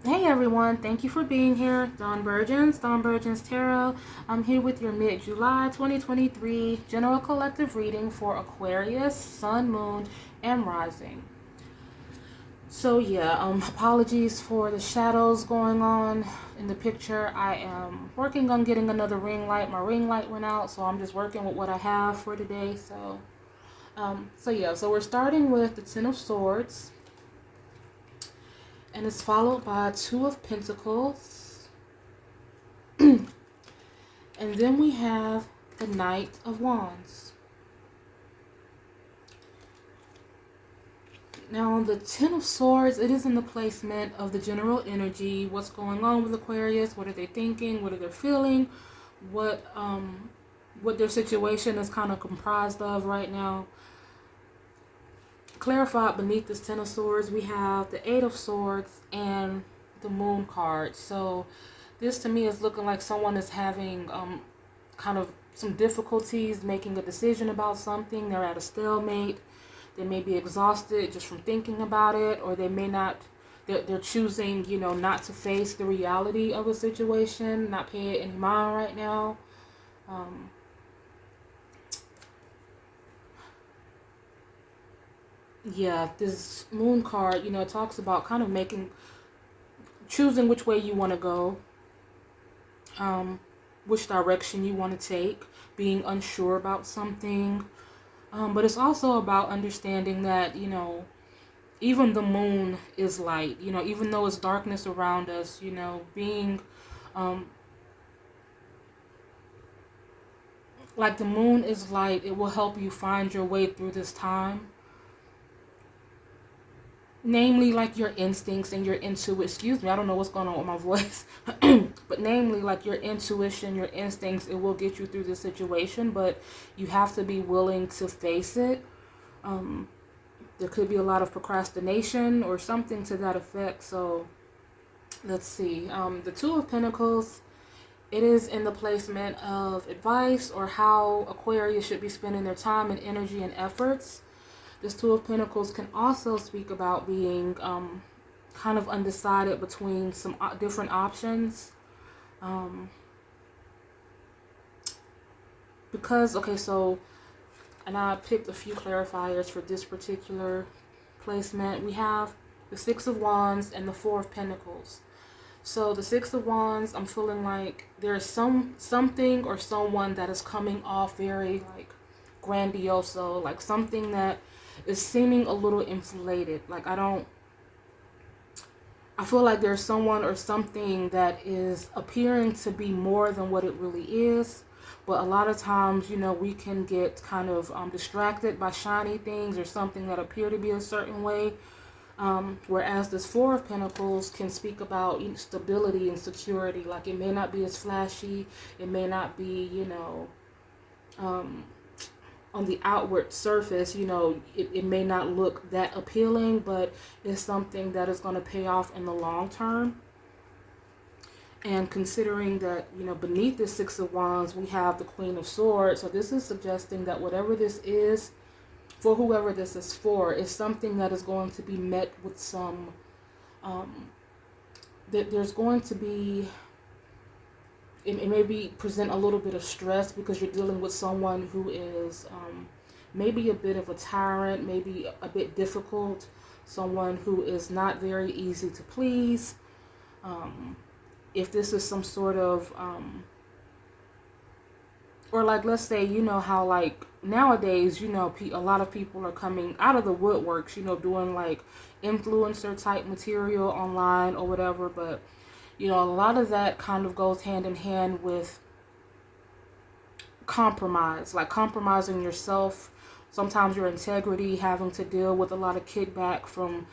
Hey everyone, thank you for being here. Dawn Burgins Tarot. I'm here with your mid-July 2023 general collective reading for Aquarius, Sun, Moon, and Rising. So yeah, apologies for the shadows going on in the picture. I am working on getting another ring light. My ring light went out, so I'm just working with what I have for today. So we're starting with the Ten of Swords. And it's followed by Two of Pentacles. And then we have the Knight of Wands. Now, on the Ten of Swords, it is in the placement of the general energy. What's going on with Aquarius? What are they thinking? What are they feeling? What their situation is kind of comprised of right now. Clarified beneath this Ten of Swords, we have the Eight of Swords and the Moon card. So this to me is looking like someone is having kind of some difficulties making a decision about something. They're at a stalemate. They may be exhausted just from thinking about it, or they may not. They're choosing, not to face the reality of a situation, not pay it any mind right now. Yeah, this Moon card, it talks about kind of choosing which way you want to go, which direction you want to take, being unsure about something. But it's also about understanding that, even the moon is light, even though it's darkness around us, being like the moon is light, it will help you find your way through this time. Namely, like your instincts and your intuition. Excuse me, I don't know what's going on with my voice. But namely, like your intuition, your instincts, it will get you through the situation, but you have to be willing to face it. There could be a lot of procrastination or something to that effect. So let's see. The Two of Pentacles, it is in the placement of advice or how Aquarius should be spending their time and energy and efforts. This Two of Pentacles can also speak about being kind of undecided between some different options. And I picked a few clarifiers for this particular placement. We have the Six of Wands and the Four of Pentacles. So the Six of Wands, I'm feeling like there's something or someone that is coming off very like grandiose, like something that is seeming a little inflated. Like I feel like there's someone or something that is appearing to be more than what it really is. But a lot of times, we can get kind of distracted by shiny things or something that appear to be a certain way. Whereas this Four of Pentacles can speak about stability and security. Like it may not be as flashy. It may not be, on the outward surface, it may not look that appealing, but it's something that is going to pay off in the long term. And considering that, beneath the Six of Wands, we have the Queen of Swords. So this is suggesting that whatever this is, for whoever this is for, is something that is going to be met with some, that there's going to be, it maybe present a little bit of stress because you're dealing with someone who is maybe a bit of a tyrant, maybe a bit difficult, someone who is not very easy to please. If this is some sort of, or like let's say, how like nowadays, a lot of people are coming out of the woodworks, doing like influencer type material online or whatever, but a lot of that kind of goes hand in hand with compromise, like compromising yourself, sometimes your integrity, having to deal with a lot of kickback from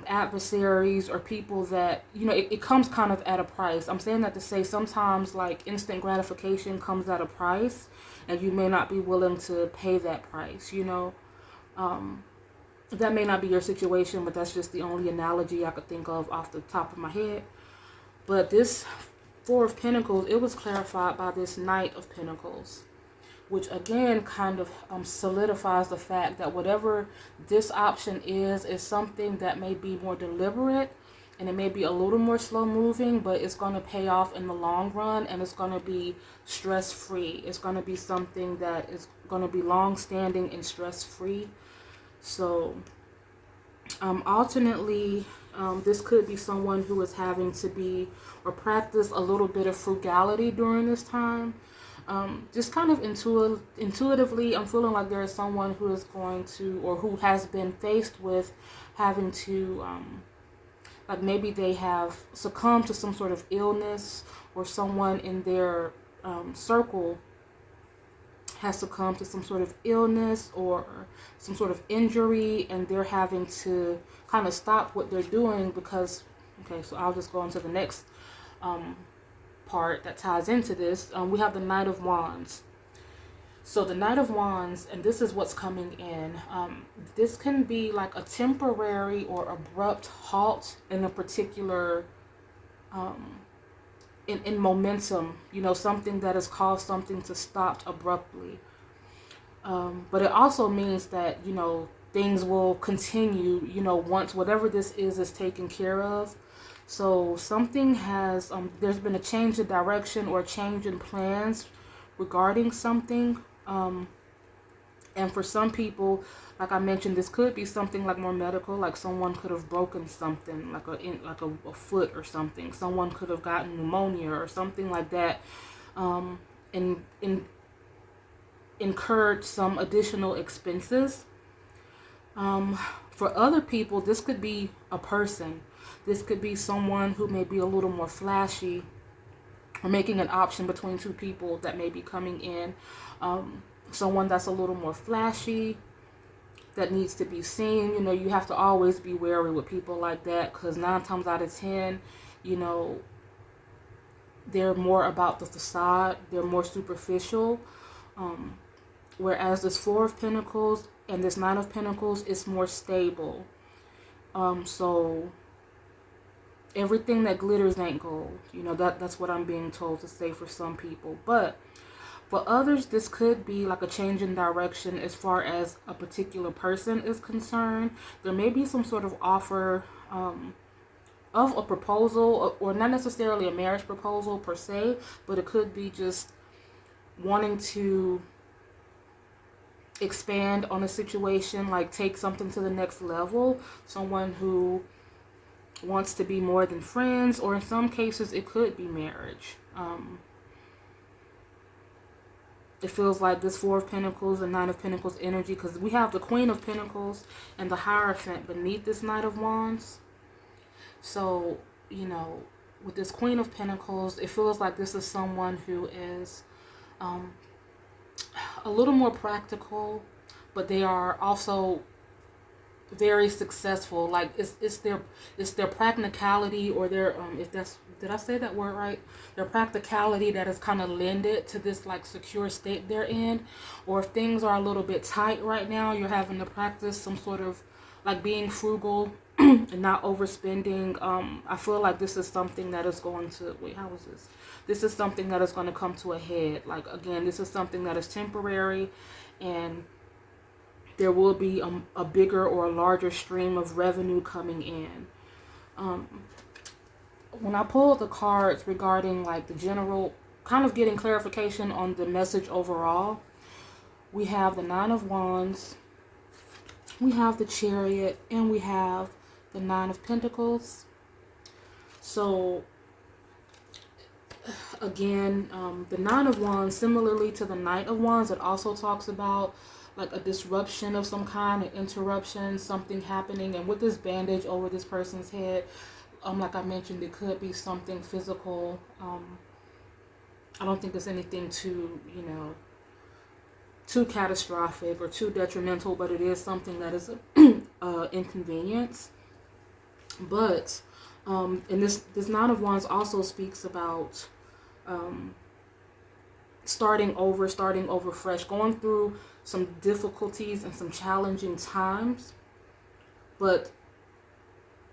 adversaries or people that, it comes kind of at a price. I'm saying that to say sometimes like instant gratification comes at a price and you may not be willing to pay that price, that may not be your situation, but that's just the only analogy I could think of off the top of my head. But this Four of Pentacles, it was clarified by this Knight of Pentacles, which again kind of solidifies the fact that whatever this option is something that may be more deliberate and it may be a little more slow moving, but it's going to pay off in the long run, and it's going to be stress free. It's going to be something that is going to be long standing and stress free. So alternately, this could be someone who is having to be or practice a little bit of frugality during this time. Just kind of intuitively, I'm feeling like there is someone who is going to, or who has been faced with having to, like maybe they have succumbed to some sort of illness, or someone in their circle has succumbed to some sort of illness or some sort of injury, and they're having to kind of stop what they're doing because, okay, so I'll just go into the next part that ties into this. We have the Knight of Wands. So the Knight of Wands, and this is what's coming in. This can be like a temporary or abrupt halt in a particular in momentum, you know, something that has caused something to stop abruptly. But it also means that, you know, things will continue, you know, once whatever this is taken care of. So something has, there's been a change in direction or a change in plans regarding something. And for some people, like I mentioned, this could be something like more medical, like someone could have broken something, like a foot or something. Someone could have gotten pneumonia or something like that, and incurred some additional expenses. For other people, this could be a person. This could be someone who may be a little more flashy, or making an option between two people that may be coming in. Someone that's a little more flashy, that needs to be seen. You know, you have to always be wary with people like that, because 9 times out of 10, you know, they're more about the facade. They're more superficial. Whereas this Four of Pentacles and this Nine of Pentacles is more stable. So everything that glitters ain't gold. You know, that's what I'm being told to say for some people. But for others, this could be like a change in direction as far as a particular person is concerned. There may be some sort of offer of a proposal, or not necessarily a marriage proposal per se, but it could be just wanting to expand on a situation, like take something to the next level. Someone who wants to be more than friends, or in some cases it could be marriage. It feels like this Four of Pentacles and Nine of Pentacles energy, because we have the Queen of Pentacles and the Hierophant beneath this Knight of Wands. So, you know, with this Queen of Pentacles, it feels like this is someone who is a little more practical, but they are also very successful. Like it's their practicality, or their did I say that word right? Their practicality that is kind of lended to this like secure state they're in. Or if things are a little bit tight right now, you're having to practice some sort of like being frugal and not overspending. I feel like this is something that is going to, wait, how is this? This is something that is going to come to a head. Like, again, this is something that is temporary, and there will be a bigger or a larger stream of revenue coming in. When I pulled the cards regarding like the general, kind of getting clarification on the message overall, we have the Nine of Wands, we have the Chariot, and we have the Nine of Pentacles. So again, the Nine of Wands, similarly to the Knight of Wands, it also talks about like a disruption of some kind, an interruption, something happening. And with this bandage over this person's head, like I mentioned, it could be something physical. I don't think it's anything too, you know, too catastrophic or too detrimental, but it is something that is inconvenience. But and this Nine of Wands also speaks about starting over fresh, going through some difficulties and some challenging times, but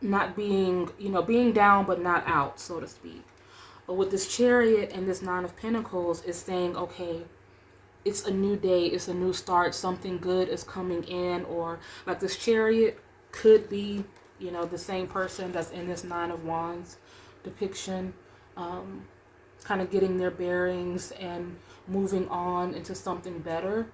not being, you know, being down but not out, so to speak. But with this Chariot and this Nine of Pentacles, it's saying, okay, it's a new day, it's a new start, something good is coming in. Or like this Chariot could be You know, the same person that's in this Nine of Wands depiction, kind of getting their bearings and moving on into something better.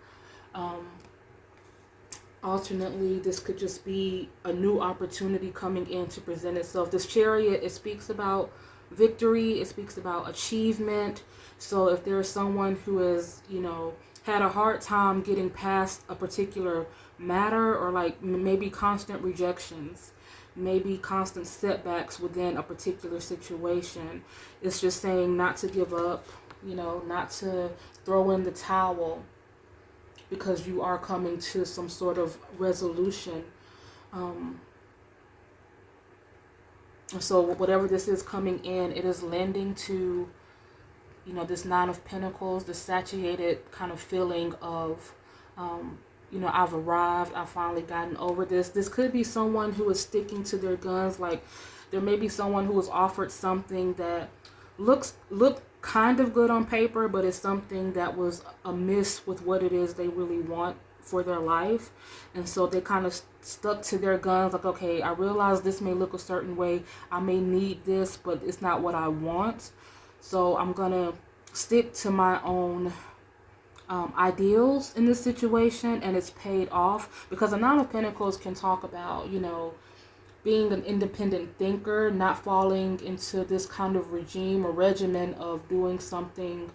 Alternately, this could just be a new opportunity coming in to present itself. This Chariot, it speaks about victory. It speaks about achievement. So if there's someone who has, you know, had a hard time getting past a particular matter, or like maybe constant rejections, maybe constant setbacks within a particular situation, it's just saying not to give up, you know, not to throw in the towel, because you are coming to some sort of resolution. So whatever this is coming in, it is lending to, you know, this Nine of Pentacles, the satiated kind of feeling of, you know, I've arrived, I've finally gotten over this. This could be someone who is sticking to their guns. Like, there may be someone who was offered something that looked kind of good on paper, but it's something that was amiss with what it is they really want for their life. And so they kind of stuck to their guns, like, okay, I realize this may look a certain way, I may need this, but it's not what I want, so I'm gonna stick to my own ideals in this situation. And it's paid off, because the Nine of Pentacles can talk about, you know, being an independent thinker, not falling into this kind of regime or regimen of doing something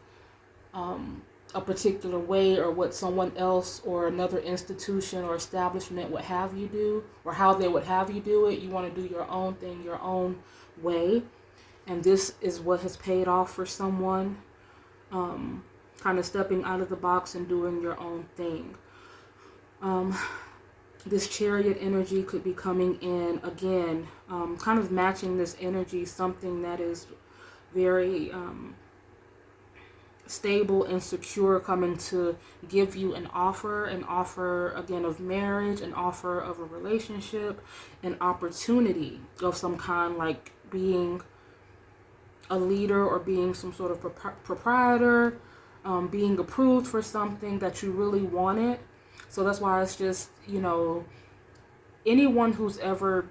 a particular way, or what someone else or another institution or establishment would have you do, or how they would have you do it. You want to do your own thing, your own way. And this is what has paid off for someone, kind of stepping out of the box and doing your own thing. This Chariot energy could be coming in again, kind of matching this energy, something that is very stable and secure, coming to give you an offer again of marriage, an offer of a relationship, an opportunity of some kind, like being a leader or being some sort of proprietor, being approved for something that you really wanted. So that's why it's just, you know, anyone who's ever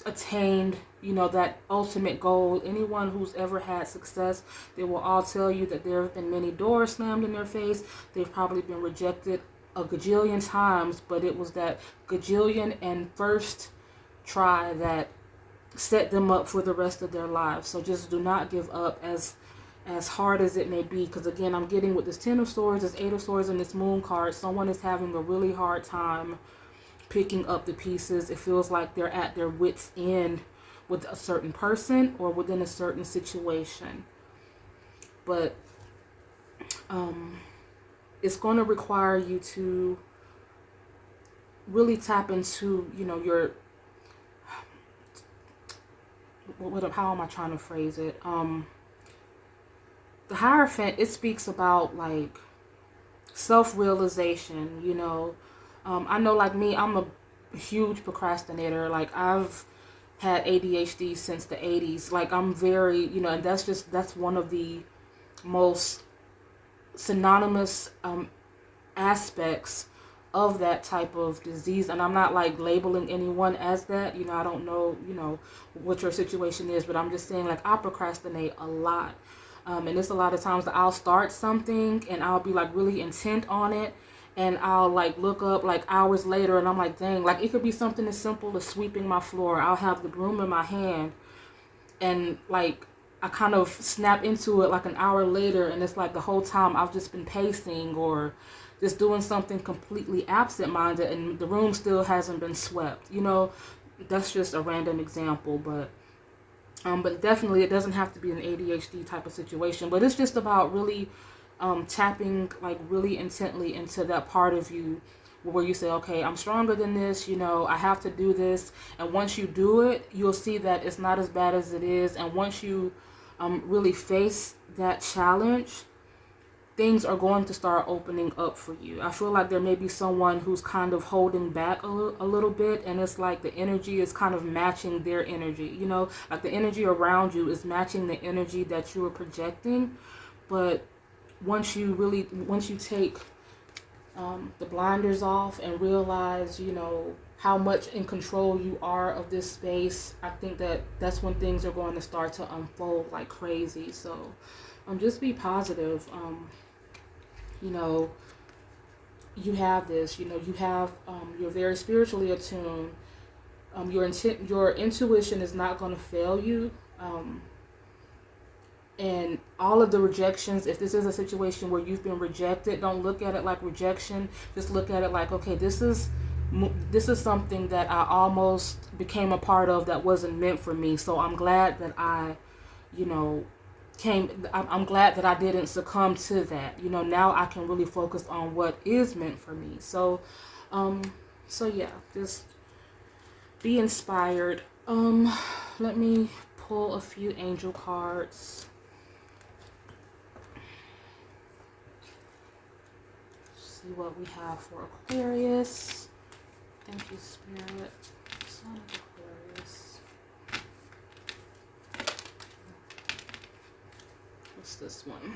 attained, you know, that ultimate goal, anyone who's ever had success, they will all tell you that there have been many doors slammed in their face. They've probably been rejected a gajillion times, but it was that gajillion and first try that set them up for the rest of their lives. So just do not give up, as hard as it may be, because again, I'm getting with this Ten of Swords, this Eight of Swords, and this Moon card, someone is having a really hard time picking up the pieces. It feels like they're at their wits' end with a certain person or within a certain situation. But it's going to require you to really tap into, you know, your, how am I trying to phrase it? The Hierophant, it speaks about like self-realization, you know. I know, like me, I'm a huge procrastinator. Like, I've had ADHD since the 80s. Like, I'm very, you know, and that's one of the most synonymous aspects of that type of disease. And I'm not like labeling anyone as that, you know. I don't know, you know, what your situation is, but I'm just saying, like, I procrastinate a lot. And it's a lot of times that I'll start something and I'll be like really intent on it, and I'll like look up like hours later and I'm like, dang, like it could be something as simple as sweeping my floor. I'll have the broom in my hand and like I kind of snap into it like an hour later, and it's like the whole time I've just been pacing or just doing something completely absent-minded, and the room still hasn't been swept. You know, that's just a random example, but definitely it doesn't have to be an ADHD type of situation. But it's just about really tapping like really intently into that part of you where you say, okay, I'm stronger than this, you know, I have to do this. And once you do it, you'll see that it's not as bad as it is. And once you really face that challenge, things are going to start opening up for you. I feel like there may be someone who's kind of holding back a little bit, and it's like the energy is kind of matching their energy, you know, like the energy around you is matching the energy that you are projecting. But once you take the blinders off and realize, you know, how much in control you are of this space, I think that that's when things are going to start to unfold like crazy. So just be positive. You know, you have this, you know, you have, you're very spiritually attuned. Your intuition is not going to fail you. And all of the rejections, if this is a situation where you've been rejected, don't look at it like rejection. Just look at it like, okay, this is something that I almost became a part of that wasn't meant for me. So I'm glad that I, you know, I'm glad that I didn't succumb to that. You know, now I can really focus on what is meant for me. So, so yeah, just be inspired. Let me pull a few angel cards. See what we have for Aquarius. Thank you, Spirit. Son of Aquarius. What's this one?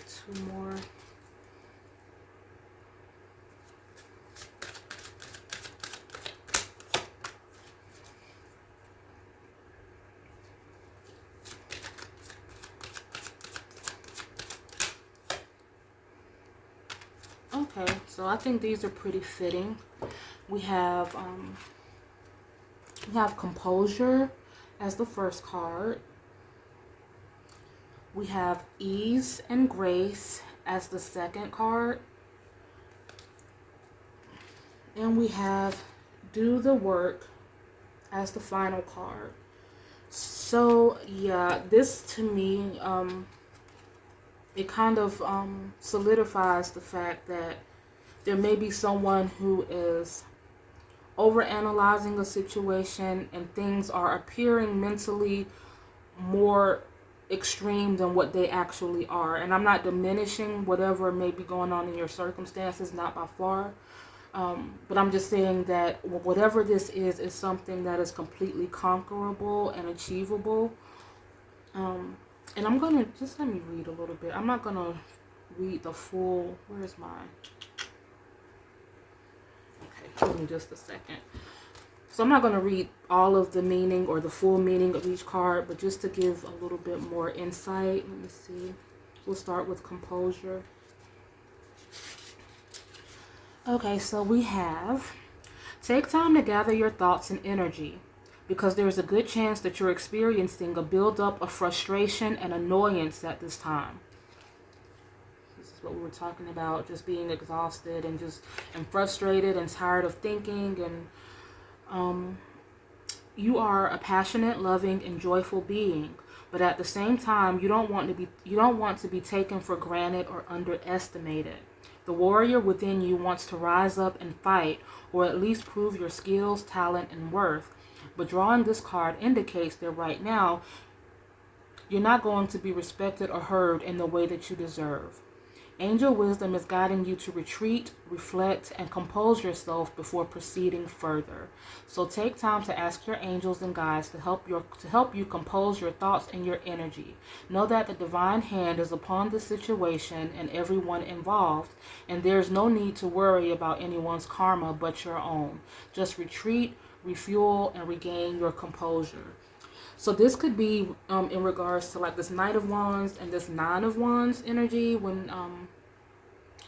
Two more. Okay, so I think these are pretty fitting. We have composure as the first card. We have ease and grace as the second card. And we have do the work as the final card. So yeah, this to me, it kind of solidifies the fact that there may be someone who is overanalyzing a situation and things are appearing mentally more extreme than what they actually are. And I'm not diminishing whatever may be going on in your circumstances, not by far. But I'm just saying that whatever this is something that is completely conquerable and achievable. And I'm going to, just let me read a little bit. I'm not going to read the full, where's mine? Okay, hold on just a second. So I'm not going to read all of the meaning or the full meaning of each card, but just to give a little bit more insight. Let me see. We'll start with composure. Okay, so we have, take time to gather your thoughts and energy, because there is a good chance that you're experiencing a buildup of frustration and annoyance at this time. This is what we were talking about, just being exhausted and frustrated and tired of thinking. And you are a passionate, loving, and joyful being, but at the same time, you don't want to be taken for granted or underestimated. The warrior within you wants to rise up and fight, or at least prove your skills, talent, and worth. But drawing this card indicates that right now, you're not going to be respected or heard in the way that you deserve. Angel wisdom is guiding you to retreat, reflect, and compose yourself before proceeding further. So take time to ask your angels and guides to help you compose your thoughts and your energy. Know that the divine hand is upon the situation and everyone involved, and there's no need to worry about anyone's karma but your own. Just retreat, refuel, and regain your composure. So this could be in regards to like this Knight of Wands and this Nine of Wands energy, when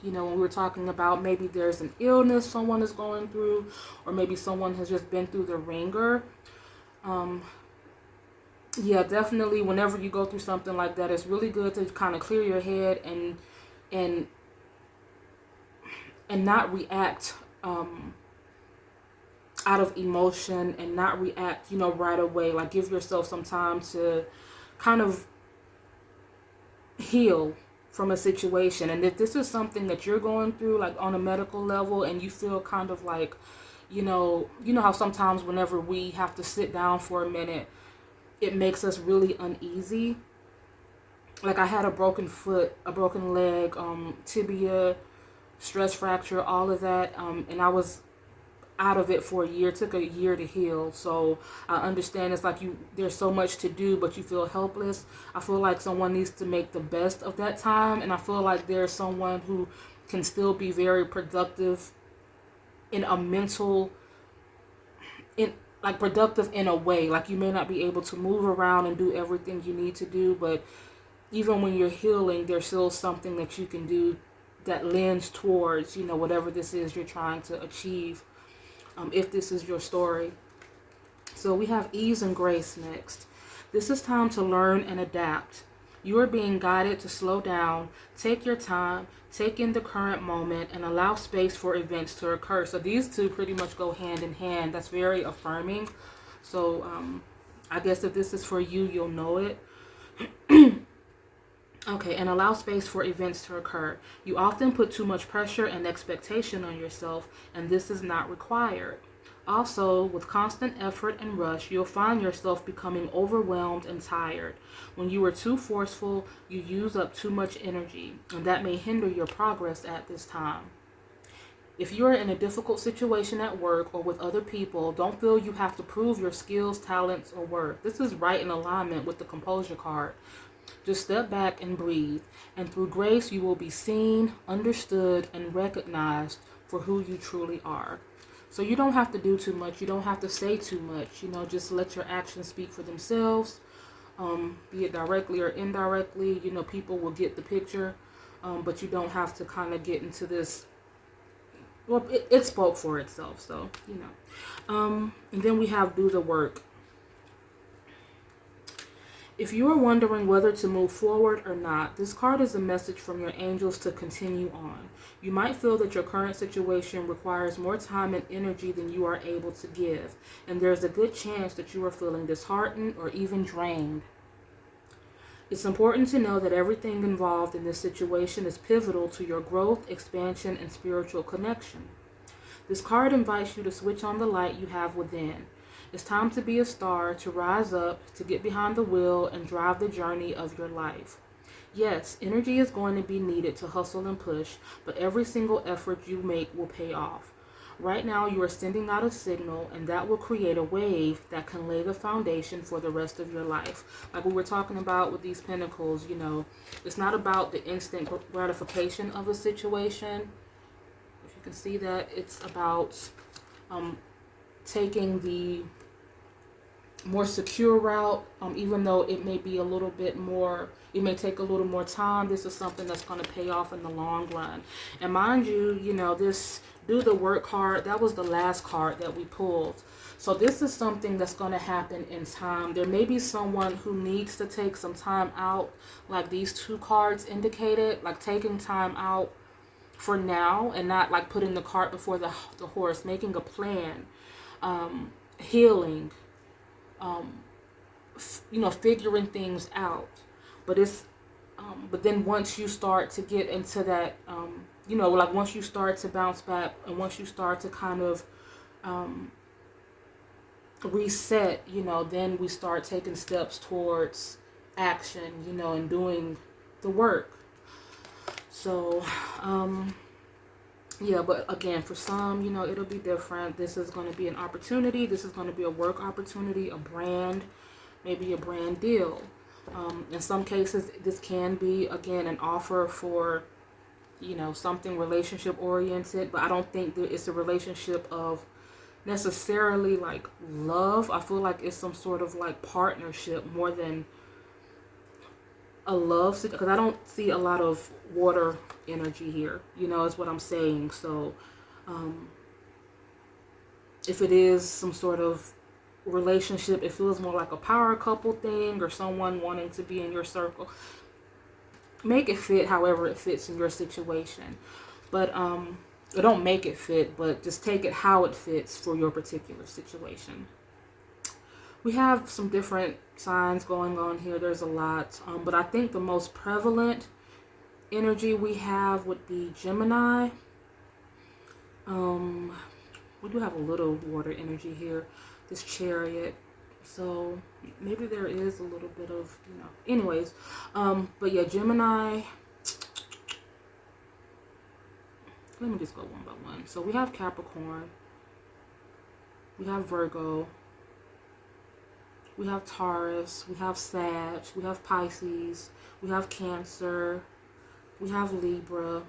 when we were talking about maybe there's an illness someone is going through, or maybe someone has just been through the ringer. Yeah, definitely whenever you go through something like that, it's really good to kind of clear your head and not react out of emotion, and not react, right away. Like, give yourself some time to kind of heal from a situation. And if this is something that you're going through, like on a medical level, and you feel kind of like, you know how sometimes whenever we have to sit down for a minute, it makes us really uneasy. Like, I had a broken foot, a broken leg, tibia, stress fracture, all of that, and I was out of it for a year. It took a year to heal. So I understand it's like there's so much to do, but you feel helpless. I feel like someone needs to make the best of that time, and I feel like there's someone who can still be very productive in a mental, in like productive in a way. Like you may not be able to move around and do everything you need to do, but even when you're healing, there's still something that you can do that lends towards, you know, whatever this is you're trying to achieve, if this is your story. So we have ease and grace next. This is time to learn and adapt. You are being guided to slow down, take your time, take in the current moment, and allow space for events to occur. So these two pretty much go hand in hand. That's very affirming. So I guess if this is for you, you'll know it. Okay, and allow space for events to occur. You often put too much pressure and expectation on yourself, and this is not required. Also, with constant effort and rush, you'll find yourself becoming overwhelmed and tired. When you are too forceful, you use up too much energy, and that may hinder your progress at this time. If you are in a difficult situation at work or with other people, don't feel you have to prove your skills, talents, or worth. This is right in alignment with the composure card. Just step back and breathe, and through grace you will be seen, understood, and recognized for who you truly are. So you don't have to do too much. You don't have to say too much. You know, just let your actions speak for themselves, be it directly or indirectly. You know, people will get the picture, but you don't have to kind of get into this. Well, it spoke for itself, so, you know. And then we have do the work. If you are wondering whether to move forward or not, this card is a message from your angels to continue on. You might feel that your current situation requires more time and energy than you are able to give, and there's a good chance that you are feeling disheartened or even drained. It's important to know that everything involved in this situation is pivotal to your growth, expansion, and spiritual connection. This card invites you to switch on the light you have within. It's time to be a star, to rise up, to get behind the wheel, and drive the journey of your life. Yes, energy is going to be needed to hustle and push, but every single effort you make will pay off. Right now, you are sending out a signal, and that will create a wave that can lay the foundation for the rest of your life. Like we were talking about with these pentacles, you know, it's not about the instant gratification of a situation. If you can see that, it's about taking the more secure route, even though it may be a little bit more, it may take a little more time. This is something that's going to pay off in the long run. And mind you, you know, this do the work card, that was the last card that we pulled. So this is something that's going to happen in time. There may be someone who needs to take some time out, like these two cards indicated, like taking time out for now and not like putting the cart before the horse, making a plan, healing, you know, figuring things out. But it's but then once you start to get into that, you know, like once you start to bounce back and once you start to kind of reset, you know, then we start taking steps towards action, you know, and doing the work. So yeah, but again, for some, you know, it'll be different. This is going to be an opportunity. This is going to be a work opportunity, a brand, maybe a brand deal. In some cases, this can be, again, an offer for, you know, something relationship oriented, but I don't think that it's a relationship of necessarily like love. I feel like it's some sort of like partnership more than a love, because I don't see a lot of water energy here, you know, is what I'm saying. So if it is some sort of relationship, it feels more like a power couple thing or someone wanting to be in your circle. Make it fit however it fits in your situation, but don't make it fit, but just take it how it fits for your particular situation. We have some different signs going on here. There's a lot, but I think the most prevalent energy we have would be Gemini. We do have a little water energy here, this Chariot. So maybe there is a little bit of, you know, anyways. But yeah, Gemini. Let me just go one by one. So we have Capricorn. We have Virgo. We have Taurus, we have Sag, we have Pisces, we have Cancer, we have Libra,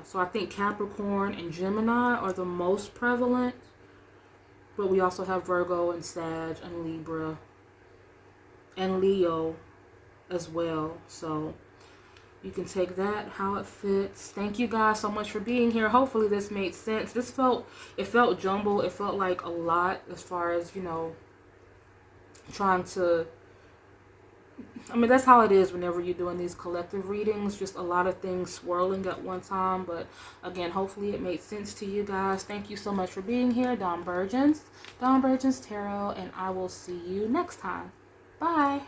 So I think Capricorn and Gemini are the most prevalent. But we also have Virgo and Sag and Libra and Leo as well. So you can take that how it fits. Thank you guys so much for being here. Hopefully this made sense. It felt jumbled. It felt like a lot as far as, you know, trying to, I mean, that's how it is whenever you're doing these collective readings. Just a lot of things swirling at one time. But again, hopefully it made sense to you guys. Thank you so much for being here. Dawn Burgess Tarot, and I will see you next time. Bye.